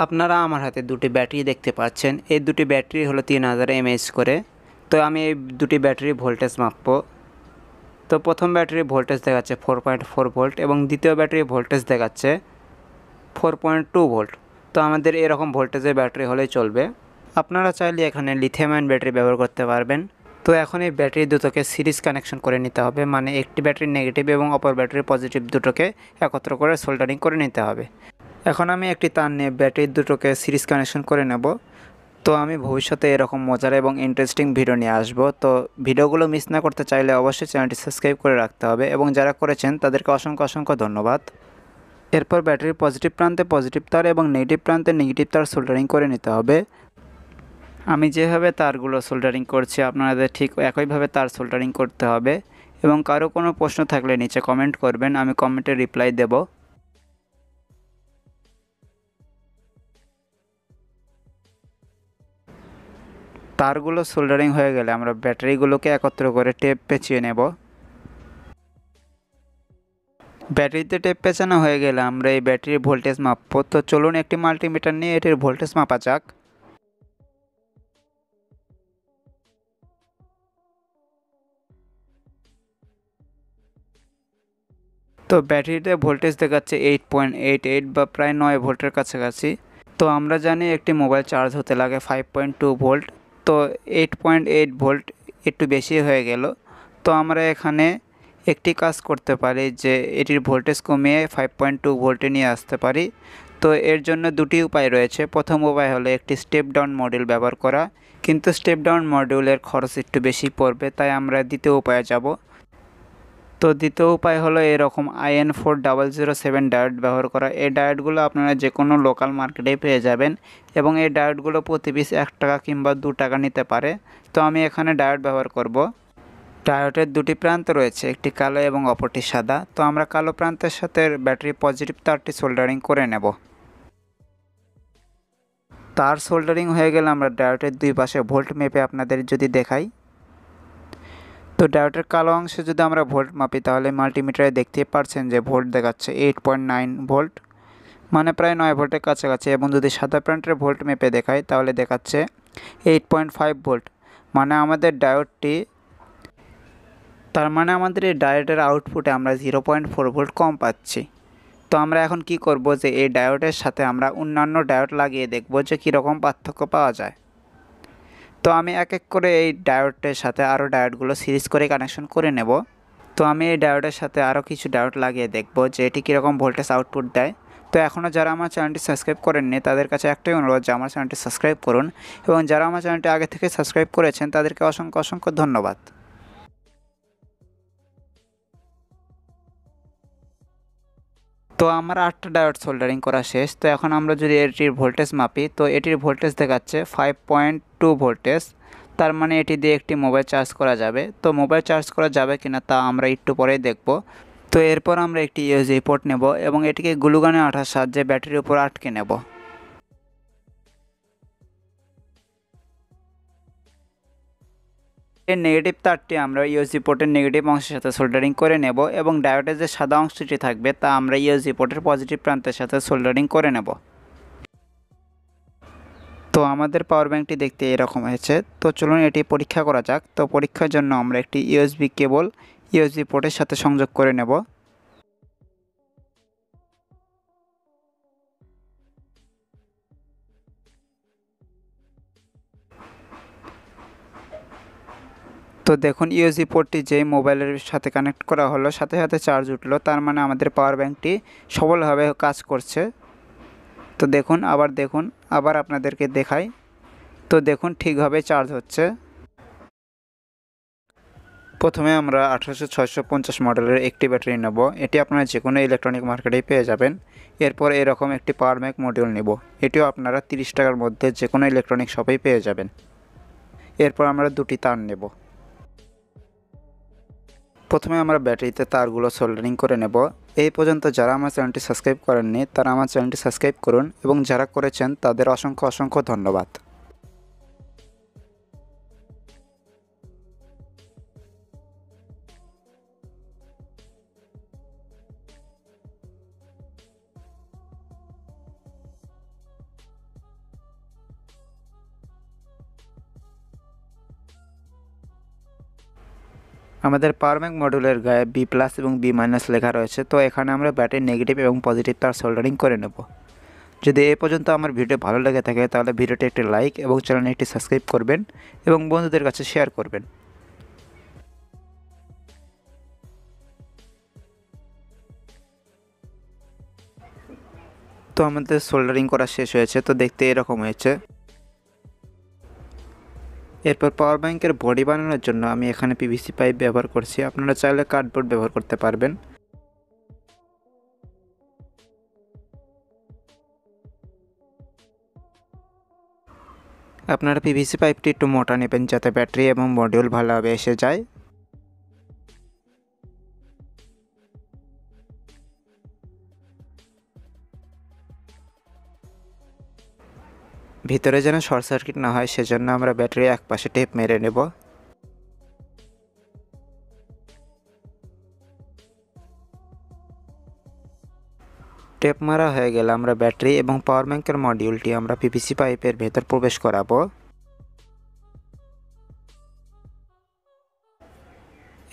আপনারা আমার হাতে দুটি ব্যাটারি দেখতে পাচ্ছেন। এই দুটি ব্যাটারি হলো 3000 mAh করে। তো আমি এই দুটি ব্যাটারি ভোল্টেজ মাপবো। তো প্রথম ব্যাটারি ভোল্টেজ দেখাচ্ছে 4.4 ভোল্ট এবং দ্বিতীয় ব্যাটারি ভোল্টেজ দেখাচ্ছে 4.2 ভোল্ট। তো আমাদের এরকম ভোল্টেজের ব্যাটারি হলেই চলবে। আপনারা চাইলে এখানে লিথিয়াম আয়ন ব্যাটারি ব্যবহার করতে পারবেন। তো এখন এই ব্যাটারি দুটোকে সিরিজ কানেকশন করে নিতে হবে, মানে একটি ব্যাটারি নেগেটিভ এবং অপর ব্যাটারি পজিটিভ দুটোকে একত্র করে সোল্ডারিং করে নিতে হবে। এখন আমি একটি তার নিয়ে ব্যাটারি দুটোকে সিরিজ কানেকশন করে নেব। তো আমি ভবিষ্যতে এরকম মজার এবং ইন্টারেস্টিং ভিডিও নিয়ে আসব। তো ভিডিওগুলো মিস না করতে চাইলে অবশ্যই চ্যানেলটি সাবস্ক্রাইব করে রাখতে হবে এবং যারা করেছেন তাদেরকে অসংখ্য অসংখ্য ধন্যবাদ। এরপর ব্যাটারির পজিটিভ প্রান্তে পজিটিভ তার এবং নেগেটিভ প্রান্তে নেগেটিভ তার সোল্ডারিং করে নিতে হবে। আমি যেভাবে তারগুলো সোল্ডারিং করছি আপনাদের ঠিক একইভাবে তার সোল্ডারিং করতে হবে এবং কারো কোনো প্রশ্ন থাকলে নিচে কমেন্ট করবেন, আমি কমেন্টে রিপ্লাই দেব। তারগুলো সোল্ডারিং হয়ে গেলে আমরা ব্যাটারিগুলোকে একত্র করে টেপ পেঁচিয়ে নেব। ব্যাটারিতে টেপ পেঁচানো হয়ে গেলে আমরা এই ব্যাটারির ভোল্টেজ মাপবো। তো চলুন একটি মাল্টিমিটার নিয়ে এটির ভোল্টেজ মাপা যাক। তো ব্যাটারিতে ভোল্টেজ দেখাচ্ছে 8.88 বা প্রায় 9 ভোল্টের কাছাকাছি। তো আমরা জানি একটি মোবাইল চার্জ হতে লাগে 5.2 ভোল্ট। তো 8.8 ভোল্ট একটু বেশি হয়ে গেল। তো আমরা এখানে একটি কাজ করতে পারি যে এটির ভোল্টেজ কমিয়ে 5.2 ভোল্টে নিয়ে আসতে পারি। তো এর জন্য দুটি উপায় রয়েছে। প্রথম উপায় হলো একটি স্টেপ ডাউন মডিউল ব্যবহার করা, কিন্তু স্টেপ ডাউন মডিউলের খরচ একটু বেশি পড়বে, তাই আমরা দ্বিতীয় উপায়ে যাব। তো দ্বিতীয় উপায় হলো এরকম IN4007 ডায়োড ব্যবহার করা। এই ডায়োডগুলো আপনারা যে কোনো লোকাল মার্কেটেই পেয়ে যাবেন এবং এই ডায়োডগুলো প্রতি পিস 1 টাকা কিংবা 2 টাকা নিতে পারে। তো আমি এখানে ডায়োড ব্যবহার করব। ডায়োডের দুটি প্রান্ত রয়েছে, একটি কালো এবং অপরটি সাদা। তো আমরা কালো প্রান্তের সাথে ব্যাটারি পজিটিভ তারটি সোল্ডারিং করে নেব। তার সোল্ডারিং হয়ে গেলে আমরা ডায়োডের দুই পাশে ভোল্ট মেপে আপনাদের যদি দেখাই। তো ডায়োডের কালো অংশে যদি আমরা ভোল্ট মাপি তাহলে মাল্টিমিটারে দেখতেই পারছেন যে ভোল্ট দেখাচ্ছে 8.9 ভোল্ট, মানে প্রায় 9 ভোল্টের কাছাকাছি। এবং যদি সাদা প্রান্তের ভোল্ট মেপে দেখাই তাহলে দেখাচ্ছে 8.5 ভোল্ট, মানে আমাদের ডায়োডটি তার মানে আমাদের এই ডায়োডের আউটপুটে আমরা 0.4 ভোল্ট কম পাচ্ছি। তো আমরা এখন কি করব যে এই ডায়োডের সাথে আমরা অন্যান্য ডায়োড লাগিয়ে দেখব যে কীরকম পার্থক্য পাওয়া যায়। তো আমি এক এক করে এই ডায়োডের সাথে আরও ডায়োডগুলো সিরিজ করে কানেকশন করে নেব। তো আমি এই ডায়োডের সাথে আরও কিছু ডায়োড লাগিয়ে দেখব যে এটি কীরকম ভোল্টেজ আউটপুট দেয়। তো এখনও যারা আমার চ্যানেলটি সাবস্ক্রাইব করেননি তাদের কাছে একটাই অনুরোধ যে আমার চ্যানেলটি সাবস্ক্রাইব করুন এবং যারা আমার চ্যানেলটি আগে থেকে সাবস্ক্রাইব করেছেন তাদেরকে অসংখ্য অসংখ্য ধন্যবাদ। তো আমার 8টা ডায়োড সোল্ডারিং করা শেষ। তো এখন আমরা যদি এটির ভোল্টেজ মাপি তো এটির ভোল্টেজ দেখাচ্ছে 5.2 ভোল্টেজ, তার মানে এটি দিয়ে একটি মোবাইল চার্জ করা যাবে। তো মোবাইল চার্জ করা যাবে কিনা তা আমরা একটু পরেই দেখব। তো এরপর আমরা একটি ইউএসবি পোর্ট নেব এবং এটিকে গ্লুগানের আঠার সাহায্যে ব্যাটারির উপর আটকে নেব। এর নেগেটিভ তারটি আমরা ইউএসবি পোর্টের নেগেটিভ অংশের সাথে সোল্ডারিং করে নেব এবং ডায়োডের যে সাদা অংশটি থাকবে তা আমরা ইউএসবি পোর্টের পজিটিভ প্রান্তের সাথে সোল্ডারিং করে নেব। তো আমাদের পাওয়ার ব্যাঙ্কটি দেখতে এরকম হয়েছে। তো চলুন এটি পরীক্ষা করা যাক। তো পরীক্ষার জন্য আমরা একটি ইউএসবি কেবল ইউএসবি পোর্টের সাথে সংযোগ করে নেব। তো দেখুন ইউএসবি পোর্টটি যেই মোবাইলের সাথে কানেক্ট করা হলো সাথে সাথে চার্জ উঠলো, তার মানে আমাদের পাওয়ার ব্যাঙ্কটি সফলভাবে কাজ করছে। তো দেখুন আবার আপনাদেরকে দেখাই। তো দেখুন ঠিকভাবে চার্জ হচ্ছে। প্রথমে আমরা 18650 মডেলের একটি ব্যাটারি নেব। এটি আপনারা যে কোনো ইলেকট্রনিক মার্কেটেই পেয়ে যাবেন। এরপর এরকম একটি পাওয়ার ব্যাঙ্ক মডিউল নেব। এটিও আপনারা 30 টাকার মধ্যে যে কোনো ইলেকট্রনিক শপেই পেয়ে যাবেন। এরপর আমরা দুটি তার নেব। প্রথমে আমরা ব্যাটারিতে তারগুলো সোল্ডারিং করে নেব। এই পর্যন্ত যারা আমার চ্যানেলটি সাবস্ক্রাইব করেননি তারা আমার চ্যানেলটি সাবস্ক্রাইব করুন এবং যারা করেছেন তাদের অসংখ্য অসংখ্য ধন্যবাদ। আমাদের পাওয়ার ব্যাংক মডিউলের গায়ে বি প্লাস এবং বি মাইনাস লেখা রয়েছে। তো এখানে আমরা ব্যাটারি নেগেটিভ এবং পজিটিভ তার সোল্ডারিং করে নেব। যদি এ পর্যন্ত আমার ভিডিও ভালো লেগে থাকে তাহলে ভিডিওটি একটি লাইক এবং চ্যানেলটি একটি সাবস্ক্রাইব করবেন এবং বন্ধুদের কাছে শেয়ার করবেন। তো আমাদের সোল্ডারিং করা শেষ হয়েছে, তো দেখতে এরকম হয়েছে। এরপর পাওয়ার ব্যাংকের বডি বানানোর জন্য আমি এখানে পিভিসি পাইপ ব্যবহার করছি, আপনারা চাইলে কার্ডবোর্ড ব্যবহার করতে পারবেন। আপনারা পিভিসি পাইপটি একটু মোটা নেবেন যাতে ব্যাটারি এবং মডিউল ভালোভাবে এসে যায়। ভিতরে যেন শর্ট সার্কিট না হয় সেজন্য আমরা ব্যাটারি এক পাশে টেপ মেরে নেব। টেপ মারা হয়ে গেলে আমরা ব্যাটারি এবং পাওয়ার ব্যাংকের মডিউলটি আমরা পিভিসি পাইপের ভেতর প্রবেশ করাবো।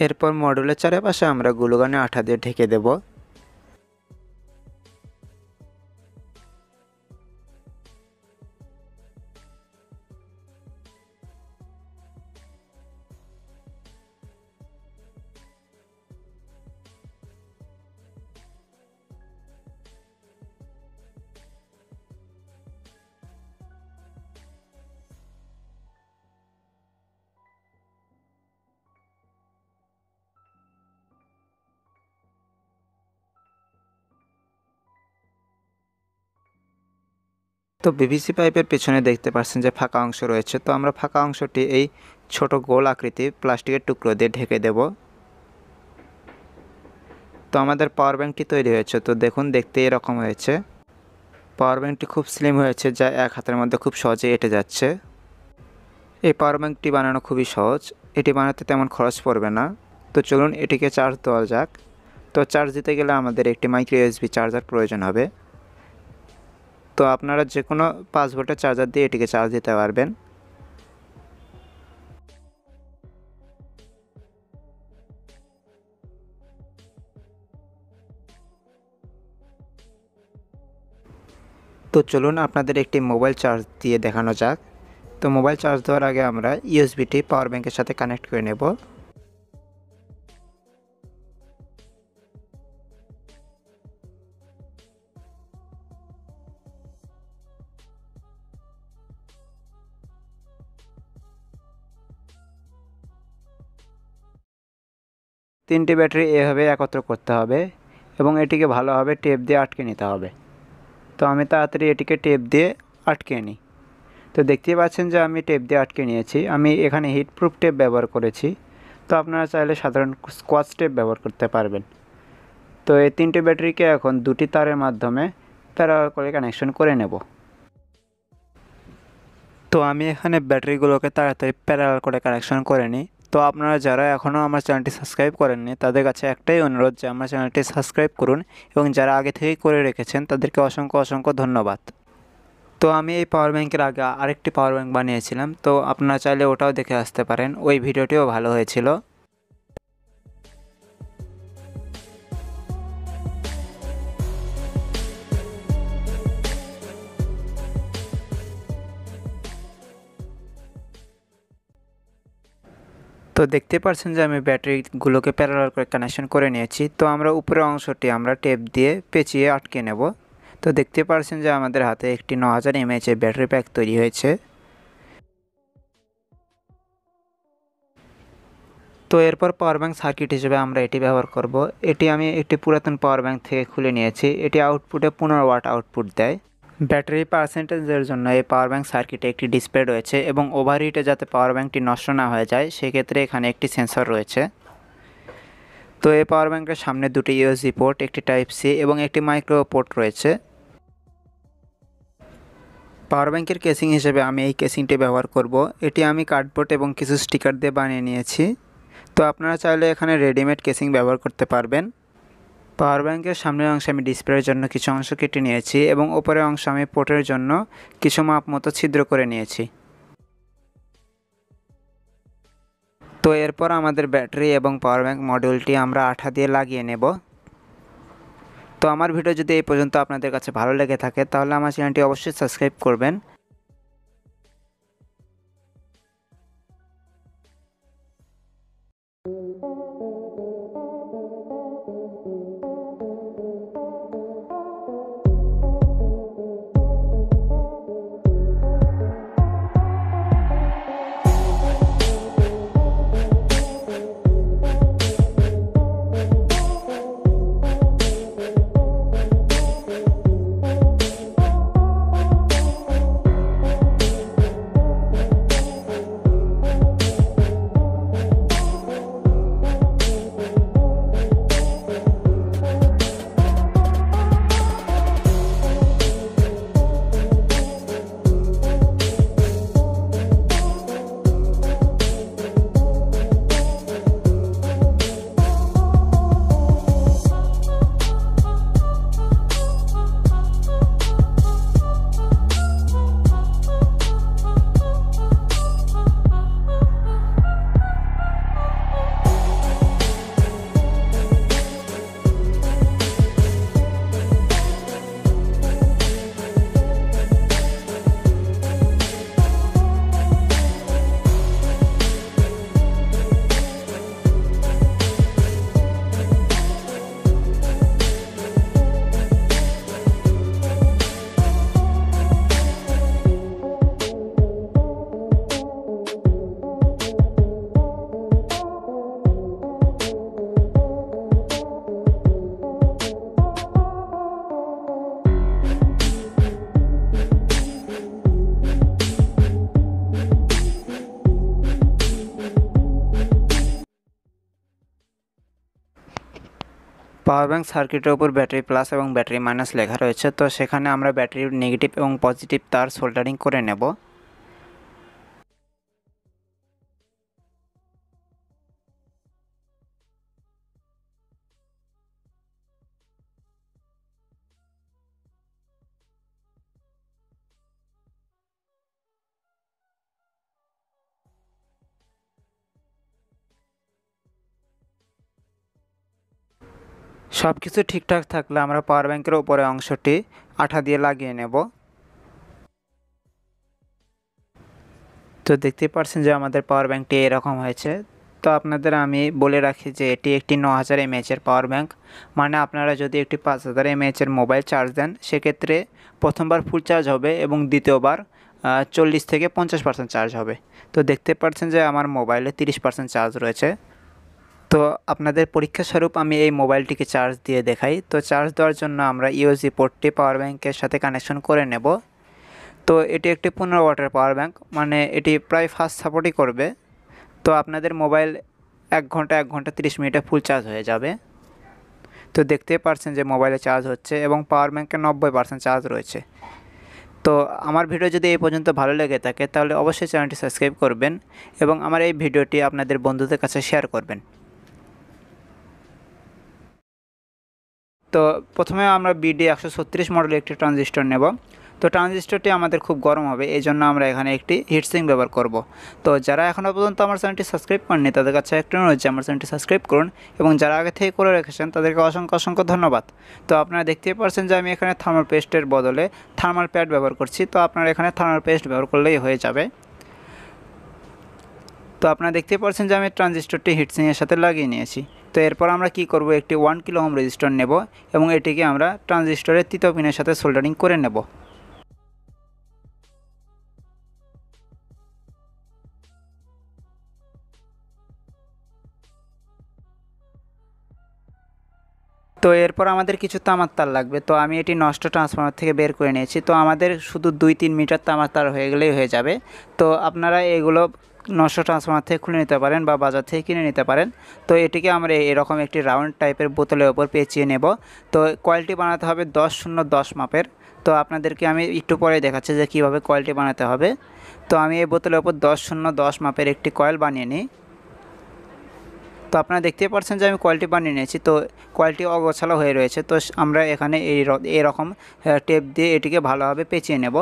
এরপর মডিউলের চারপাশে আমরা গ্লুগানে আঠা দিয়ে ঢেকে দেব। তো পিভিসি পাইপের পেছনে দেখতে পাচ্ছেন যে ফাঁকা অংশ রয়েছে, তো আমরা ফাঁকা অংশটি এই ছোট গোল আকৃতি প্লাস্টিকের টুকরো দিয়ে ঢেকে দেব। তো আমাদের পাওয়ার ব্যাংকটি তৈরি হয়েছে, তো দেখুন দেখতে এরকম হয়েছে। পাওয়ার ব্যাংকটি খুব স্লিম হয়েছে, যা এক হাতের মধ্যে খুব সহজে এঁটে যাচ্ছে। এই পাওয়ার ব্যাংকটি বানানো খুবই সহজ, এটি বানাতে তেমন খরচ পড়বে না। তো চলুন এটিকে চার্জ দেওয়া যাক। তো চার্জ দিতে গেলে আমাদের একটি মাইক্রো ইউএসবি চার্জার প্রয়োজন হবে। তো আপনারা যে কোনো 5 ভোল্টের চার্জার দিয়ে এটিকে চার্জ দিতে পারবেন। তো চলুন আপনাদের একটি মোবাইল চার্জ দিয়ে দেখানো যাক। তো মোবাইল চার্জ দেওয়ার আগে আমরা ইউএসবিটি পাওয়ার ব্যাংকের সাথে কানেক্ট করে নেব। তিনটি ব্যাটারি এভাবে একত্র করতে হবে এবং এটিকে ভালোভাবে টেপ দিয়ে আটকে নিতে হবে। তো আমি তাড়াতাড়ি এটিকে টেপ দিয়ে আটকে নিই। তো দেখতেই পাচ্ছেন যে আমি টেপ দিয়ে আটকে নিয়েছি। আমি এখানে হিটপ্রুফ টেপ ব্যবহার করেছি, তো আপনারা চাইলে সাধারণ স্কচ টেপ ব্যবহার করতে পারবেন। তো এই তিনটি ব্যাটারিকে এখন দুটি তারের মাধ্যমে প্যারালাল করে কানেকশন করে নেব। তো আমি এখানে ব্যাটারিগুলোকে তাড়াতাড়ি প্যারালাল করে কানেকশন করে নিই। তো আপনারা যারা এখনও আমার চ্যানেলটি সাবস্ক্রাইব করেননি তাদের কাছে একটাই অনুরোধ যে আমার চ্যানেলটি সাবস্ক্রাইব করুন, এবং যারা আগে থেকেই করে রেখেছেন তাদেরকে অসংখ্য অসংখ্য ধন্যবাদ। তো আমি এই পাওয়ার ব্যাংকের আগে আরেকটি পাওয়ার ব্যাংক বানিয়েছিলাম, তো আপনারা চাইলে ওটাও দেখে আসতে পারেন, ওই ভিডিওটিও ভালো হয়েছিল। তো দেখতে পাচ্ছেন যে আমি ব্যাটারিগুলোকে প্যারালাল করে কানেকশন করে নিয়েছি। তো আমরা উপরের অংশটি আমরা টেপ দিয়ে পেঁচিয়ে আটকে নেব। তো দেখতে পাচ্ছেন যে আমাদের হাতে একটি 9000 mAh ব্যাটারি প্যাক তৈরি হয়েছে। তো এরপর পাওয়ার ব্যাংক সার্কিট হিসেবে আমরা এটি ব্যবহার করব। এটি আমি একটি পুরাতন পাওয়ার ব্যাংক থেকে খুলে নিয়েছি। এটি আউটপুটে 15 ওয়াট আউটপুট দেয়। ব্যাটারি পার্সেন্টেজের জন্য এই পাওয়ার ব্যাংক সার্কিটে একটি ডিসপ্লে রয়েছে, এবং ওভারহিটে যাতে পাওয়ার ব্যাংকটি নষ্ট না হয়ে যায় সেক্ষেত্রে এখানে একটি সেন্সর রয়েছে। তো এই পাওয়ার ব্যাংকের সামনে দুটি ইউএসবি পোর্ট, একটি টাইপ সি এবং একটি মাইক্রো পোর্ট রয়েছে। পাওয়ার ব্যাংকের কেসিং হিসেবে আমি এই কেসিংটি ব্যবহার করব। এটি আমি কার্ডবোর্ড এবং কিছু স্টিকার দিয়ে বানিয়ে নিয়েছি। তো আপনারা চাইলে এখানে রেডিমেড কেসিং ব্যবহার করতে পারবেন। পাওয়ার ব্যাংকের সামনের অংশে আমি ডিসপ্লের জন্য কিছু অংশ কেটে নিয়েছি, এবং ওপরের অংশ আমি পোর্টের জন্য কিছু মাপ মতো ছিদ্র করে নিয়েছি। তো এরপর আমাদের ব্যাটারি এবং পাওয়ার ব্যাংক মডিউলটি আমরা আঠা দিয়ে লাগিয়ে নেব। তো আমার ভিডিও যদি এই পর্যন্ত আপনাদের কাছে ভালো লেগে থাকে তাহলে আমার চ্যানেলটি অবশ্যই সাবস্ক্রাইব করবেন। পাওয়ার ব্যাংক সার্কিটের উপর ব্যাটারি প্লাস এবং ব্যাটারি মাইনাস লেখা রয়েছে, তো সেখানে আমরা ব্যাটারির নেগেটিভ এবং পজিটিভ তার সোল্ডারিং করে নেব। সব কিছু ঠিকঠাক থাকলে আমরা পাওয়ার ব্যাংকের উপরে অংশটি আঠা দিয়ে লাগিয়ে নেব। তো দেখতে পাচ্ছেন যে আমাদের পাওয়ার ব্যাংকটি এরকম হয়েছে। তো আপনাদের আমি বলে রাখি যে এটি একটি 9000 mAh পাওয়ার ব্যাংক, মানে আপনারা যদি একটি 5000 mAh মোবাইল চার্জ দেন সেক্ষেত্রে প্রথমবার ফুল চার্জ হবে এবং দ্বিতীয়বার 40 থেকে 50% চার্জ হবে। তো দেখতে পাচ্ছেন যে আমার মোবাইলে 30% চার্জ রয়েছে। তো আপনাদের পরীক্ষা স্বরূপ আমি এই মোবাইলটিকে চার্জ দিয়ে দেখাই। তো চার্জ দেওয়ার জন্য আমরা ইউএসবি পোর্টটি পাওয়ার ব্যাংকের সাথে কানেকশন করে নেব। তো এটি একটি 15 ওয়াটের পাওয়ার ব্যাংক, মানে এটি প্রায় ফাস্ট সাপোর্টই করবে। তো আপনাদের মোবাইল 1 ঘন্টা 30 মিনিটে ফুল চার্জ হয়ে যাবে। তো দেখতে পাচ্ছেন যে মোবাইলে চার্জ হচ্ছে এবং পাওয়ার ব্যাংকে 90% চার্জ রয়েছে। তো আমার ভিডিও যদি এই পর্যন্ত ভালো লেগে থাকে তাহলে অবশ্যই চ্যানেলটি সাবস্ক্রাইব করবেন এবং আমার এই ভিডিওটি আপনাদের বন্ধুদের কাছে শেয়ার করবেন। তো প্রথমে আমরা BD136 মডেলের একটি ট্রানজিস্টর নেব। তো ট্রানজিস্টরটি আমাদের খুব গরম হবে, এই জন্য আমরা এখানে একটি হিটসিঙ্ক ব্যবহার করব। তো যারা এখনও পর্যন্ত আমার চ্যানেলটি সাবস্ক্রাইব করেননি তাদের কাছে একটা অনুরোধ যে আমার চ্যানেলটি সাবস্ক্রাইব করুন এবং যারা আগে থেকে করে রেখেছেন তাদেরকে অসংখ্য ধন্যবাদ। তো আপনারা দেখতেই পাচ্ছেন যে আমি এখানে থার্মাল পেস্টের বদলে থার্মাল প্যাড ব্যবহার করছি। তো আপনারা এখানে থার্মাল পেস্ট ব্যবহার করলেই হয়ে যাবে। তো আপনারা দেখতে পাচ্ছেন যে আমি ট্রানজিস্টরটি হিটসিংয়ের সাথে লাগিয়ে নিয়েছি। তো এরপর আমরা কি করব, একটি 1 কিলো ওহম রেজিস্টর নেব এবং এটিকে আমরা ট্রানজিস্টরের তৃতীয় পিনের সাথে সোল্ডারিং করে নেব। তো এরপর আমাদের কিছু তামার তার লাগবে। তো আমি এটি নষ্ট ট্রান্সফরমার থেকে বের করে নিয়েছি। তো আমাদের শুধু 2-3 মিটার তামার তার হয়ে গেলেই হয়ে যাবে। তো আপনারা এগুলো নষ্ট ট্রান্সফরমার থেকে খুলে নিতে পারেন বা বাজার থেকে কিনে নিতে পারেন। তো এটিকে আমরা এরকম একটি রাউন্ড টাইপের বোতলের ওপর পেঁচিয়ে নেব। তো কয়েলটি বানাতে হবে 10-0-10 মাপের। তো আপনাদেরকে আমি একটু পরে দেখাচ্ছি যে কীভাবে কয়েলটি বানাতে হবে। তো আমি এই বোতলের ওপর 10-0-10 মাপের একটি কয়েল বানিয়ে নিই। তো আপনারা দেখতে পাচ্ছেন যে আমি কয়েলটি বানিয়ে নিয়েছি। তো কয়েলটি অগোছালো হয়ে রয়েছে। তো আমরা এখানে এরকম টেপ দিয়ে এটিকে ভালোভাবে পেঁচিয়ে নেব।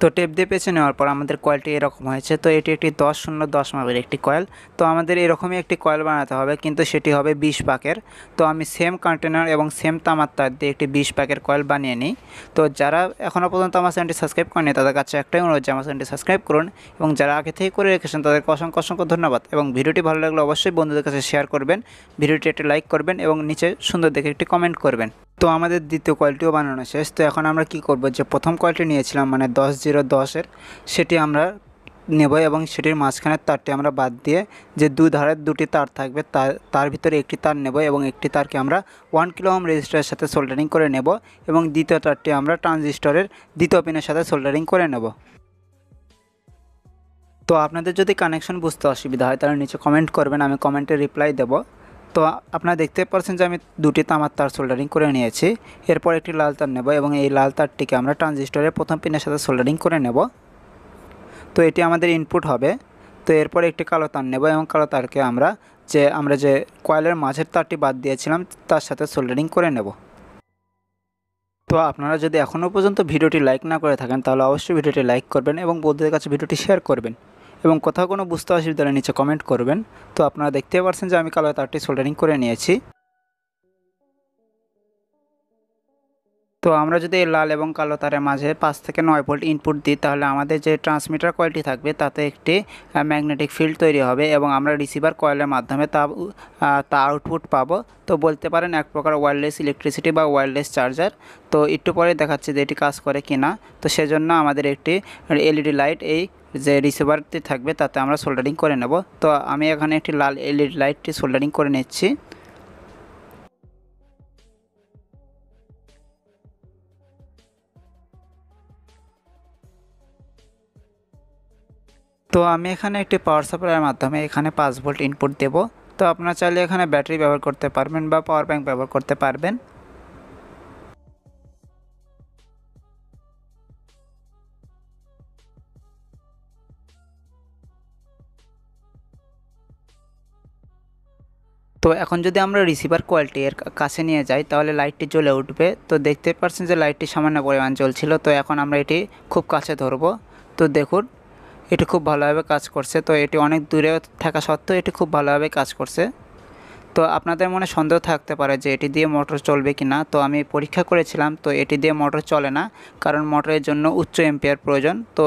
তো টেপ দিয়ে পেঁচে নেওয়ার পর আমাদের কয়েলটি এরকম হয়েছে। তো এটি একটি 10-0-10 মাপের একটি কয়েল। তো আমাদের এরকমই একটি কয়েল বানাতে হবে, কিন্তু সেটি হবে 20 পাকের। তো আমি সেম কন্টেনার এবং সেম তামার তার দিয়ে একটি 20 পাকের কয়েল বানিয়ে নিই। তো যারা এখনও পর্যন্ত আমার চ্যানেলটি সাবস্ক্রাইব করেনি তাদের কাছে একটাই অনুরোধ যে আমার চ্যানেলটি সাবস্ক্রাইব করুন, এবং যারা আগে থেকে করে রেখেছেন তাদেরকে অসংখ্য অসংখ্য ধন্যবাদ। এবং ভিডিওটি ভালো লাগলে অবশ্যই বন্ধুদের কাছে শেয়ার করবেন, ভিডিওটি একটি লাইক করবেন এবং নিচে সুন্দর দেখে একটি কমেন্ট করবেন। তো আমাদের দ্বিতীয় কয়েলটিও বানানো শেষ। তো এখন আমরা কি করব, যে প্রথম কয়েলটি নিয়েছিলাম মানে 10-0-10-এর, সেটি আমরা নেব এবং সেটির মাঝখানের তারটি আমরা বাদ দিয়ে যে দুই ধারের দুটি তার থাকবে তার ভিতরে একটি তার নেব এবং একটি তারকে আমরা 1 কিলো ওহম রেজিস্টারের সাথে সোল্ডারিং করে নেব এবং দ্বিতীয় তারটি আমরা ট্রানজিস্টরের দ্বিতীয় পিনের সাথে সোল্ডারিং করে নেব। তো আপনাদের যদি কানেকশন বুঝতে অসুবিধা হয় তাহলে নিচে কমেন্ট করবেন, আমি কমেন্টে রিপ্লাই দেব। তো আপনারা দেখতে পাচ্ছেন যে আমি দুটি তামার তার সোল্ডারিং করে নিয়েছি। এরপর একটি লাল তার নেব এবং এই লাল তারটিকে আমরা ট্রানজিস্টরের প্রথম পিনের সাথে সোল্ডারিং করে নেব। তো এটি আমাদের ইনপুট হবে। তো এরপর একটি কালো তার নেব এবং কালো তারকে আমরা যে কয়েলের মাঝের তারটি বাদ দিয়েছিলাম তার সাথে সোল্ডারিং করে নেব। তো আপনারা যদি এখনও পর্যন্ত ভিডিওটি লাইক না করে থাকেন তাহলে অবশ্যই ভিডিওটি লাইক করবেন এবং বন্ধুদের কাছে ভিডিওটি শেয়ার করবেন এবং কোথাও কোনো বুঝতে অসুবিধা হলে নিচে কমেন্ট করবেন। তো আপনারা দেখতে পাচ্ছেন যে আমি কালো তারটি সোল্ডারিং করে নিয়েছি। তো আমরা যদি এই লাল এবং কালো তারের মাঝে 5 থেকে 9 ভোল্ট ইনপুট দিই তাহলে আমাদের যে ট্রান্সমিটার কয়েলটি থাকবে তাতে একটি ম্যাগনেটিক ফিল্ড তৈরি হবে এবং আমরা রিসিভার কয়েলের মাধ্যমে তা আউটপুট পাবো। তো বলতে পারেন এক প্রকার ওয়্যারলেস ইলেকট্রিসিটি বা ওয়্যারলেস চার্জার। তো একটু পরে দেখাচ্ছি যে এটি কাজ করে কিনা। তো সেজন্য আমাদের একটি এলইডি লাইট এই যে রিসিভারটি থাকবে তাতে আমরা সোল্ডারিং করে নেব। তো আমি এখানে একটি লাল এলইডি লাইটটি সোল্ডারিং করে নিচ্ছি। তো আমি এখানে একটি পাওয়ার সাপ্লাইয়ের মাধ্যমে এখানে 5 ভোল্ট ইনপুট দেব। তো আপনারা চাইলে এখানে ব্যাটারি ব্যবহার করতে পারবেন বা পাওয়ার ব্যাংক ব্যবহার করতে পারবেন। তো এখন যদি আমরা রিসিভার কোয়ালিটি এর কাছে নিয়ে যাই তাহলে লাইটটি জ্বলে উঠবে। তো দেখতে পাচ্ছেন যে লাইটটি সামান্য পরিমাণ জ্বলছিল। তো এখন আমরা এটি খুব কাছে ধরব। তো দেখুন এটি খুব ভালোভাবে কাজ করছে। তো এটি অনেক দূরে থাকা সত্ত্বেও এটি খুব ভালোভাবে কাজ করছে। তো আপনাদের মনে সন্দেহ থাকতে পারে যে এটি দিয়ে মোটর চলবে কি না। তো আমি পরীক্ষা করেছিলাম, তো এটি দিয়ে মোটর চলে না, কারণ মোটরের জন্য উচ্চ এম্পিয়ার প্রয়োজন। তো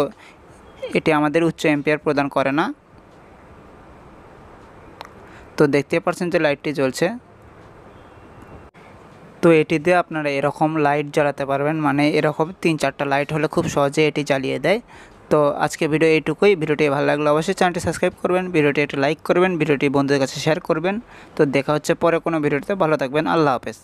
এটি আমাদের উচ্চ এম্পিয়ার প্রদান করে না। তো দেখতে পাচ্ছেন যে লাইটটি জ্বলছে। তো এটি দিয়ে আপনারা এরকম লাইট জ্বালাতে পারবেন, মানে এরকম 3-4টা লাইট হলে খুব সহজে এটি জ্বালিয়ে দেয়। তো আজকে ভিডিও এইটুকুই। ভিডিওটি ভালো লাগলে অবশ্যই চ্যানেলটি সাবস্ক্রাইব করবেন, ভিডিওটি একটু লাইক করবেন, ভিডিওটি বন্ধুদের কাছে শেয়ার করবেন। তো দেখা হচ্ছে পরে কোনো ভিডিওতে। ভালো থাকবেন। আল্লাহ হাফেজ।